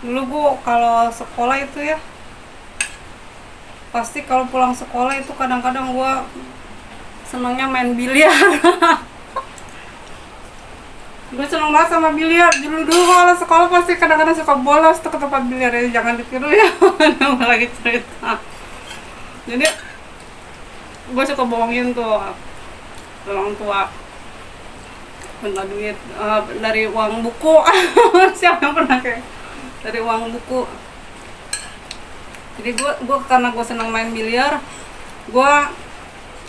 Dulu gue kalau sekolah itu ya, pasti kalau pulang sekolah itu kadang-kadang gue senangnya main biliar. Gue seneng banget sama biliar. Dulu kalau sekolah pasti kadang-kadang suka bolos tuh ke tempat biliar ya, jangan ditiru ya. Nama lagi cerita. Jadi gue suka bohongin tuh orang tua minta duit dari uang buku. Siapa yang pernah kayak dari uang buku. Jadi gue karena gue senang main biliar, gue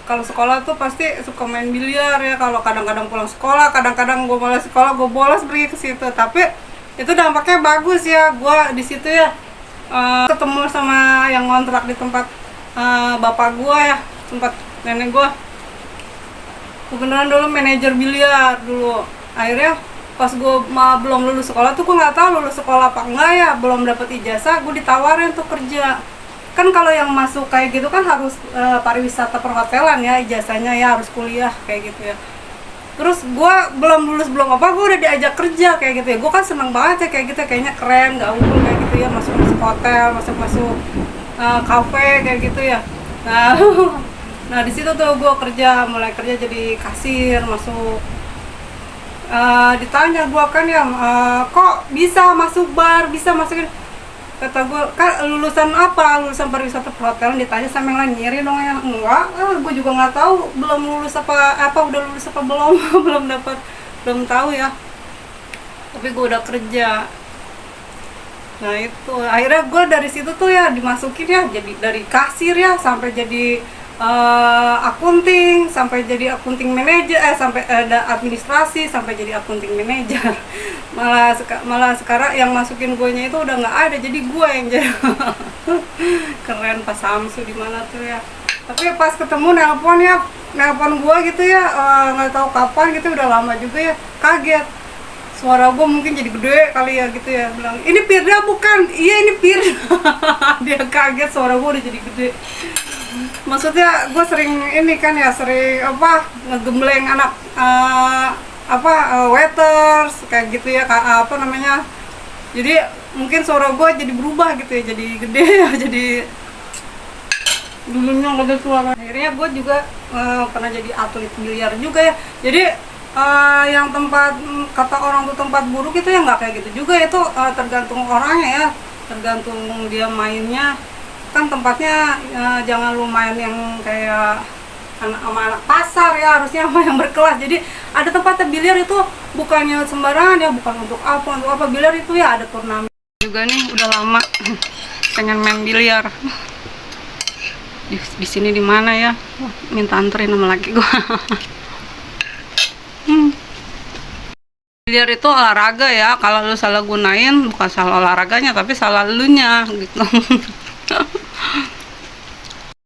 kalau sekolah tuh pasti suka main biliar ya. Kalau kadang-kadang pulang sekolah, kadang-kadang gue malas sekolah, gue bolos pergi ke situ. Tapi itu dampaknya bagus ya. Gue di situ ya ketemu sama yang ngontrak di tempat bapak gue ya, tempat nenek gue. Kebenaran dulu manajer biliar dulu. Akhirnya pas gue belum lulus sekolah tuh gue nggak tahu lulus sekolah apa enggak ya, belum dapat ijazah, gue ditawarin tuh kerja. Kan kalau yang masuk kayak gitu kan harus pariwisata perhotelan ya, ijazahnya ya harus kuliah kayak gitu ya. Terus gue belum lulus belum apa, gue udah diajak kerja kayak gitu ya. Gue kan seneng banget ya kayak gitu, kayaknya keren, gaul kayak gitu ya, masuk hotel, masuk kafe kayak gitu ya. Nah, nah di situ tuh gue kerja, mulai kerja jadi kasir, masuk. Ditanya gue kan ya, kok bisa masuk bar, bisa masukin. Kata gue, kak lulusan apa? Lulusan pariwisata perhotelan. Ditanya sama yang lain, nyiri dong ya. Enggak, gue juga nggak tahu, belum lulus apa udah lulus apa belum. Belum tahu ya. Tapi gue udah kerja. Nah itu akhirnya gue dari situ tuh ya dimasukin ya, jadi dari kasir ya sampai jadi akunting, sampai jadi akunting manajer, sampai ada administrasi, sampai jadi akunting manajer. Malah sekarang yang masukin gue nya itu udah nggak ada, jadi gue yang jadi. Keren Pak Samsu di mana tuh ya. Tapi pas ketemu nelpon gue gitu ya, nggak tahu kapan gitu, udah lama juga ya, kaget. Suara gue mungkin jadi gede kali ya gitu ya, bilang ini Firda bukan? Iya ini Firda. Dia kaget, suara gue udah jadi gede. Maksudnya gue sering ini kan ya, sering ngegembleng anak waiters kayak gitu ya, apa namanya. Jadi mungkin suara gue jadi berubah gitu ya, jadi gede ya, jadi dulunya nggak ada suara. Akhirnya gue juga pernah jadi atlet biliar juga ya. Jadi yang tempat kata orang tuh tempat buruk itu ya nggak kayak gitu juga, itu tergantung orangnya ya, tergantung dia mainnya. Kan tempatnya jangan lu main yang kayak anak pasar ya, harusnya sama yang berkelas. Jadi ada tempatnya biliar itu bukannya sembarangan ya, bukan untuk apa biliar itu ya ada turnamen juga nih. Udah lama pengen main biliar. Di sini di mana ya? Minta anterin sama laki gua. Biliar itu olahraga ya, kalau lu salah gunain bukan salah olahraganya tapi salah elunya gitu.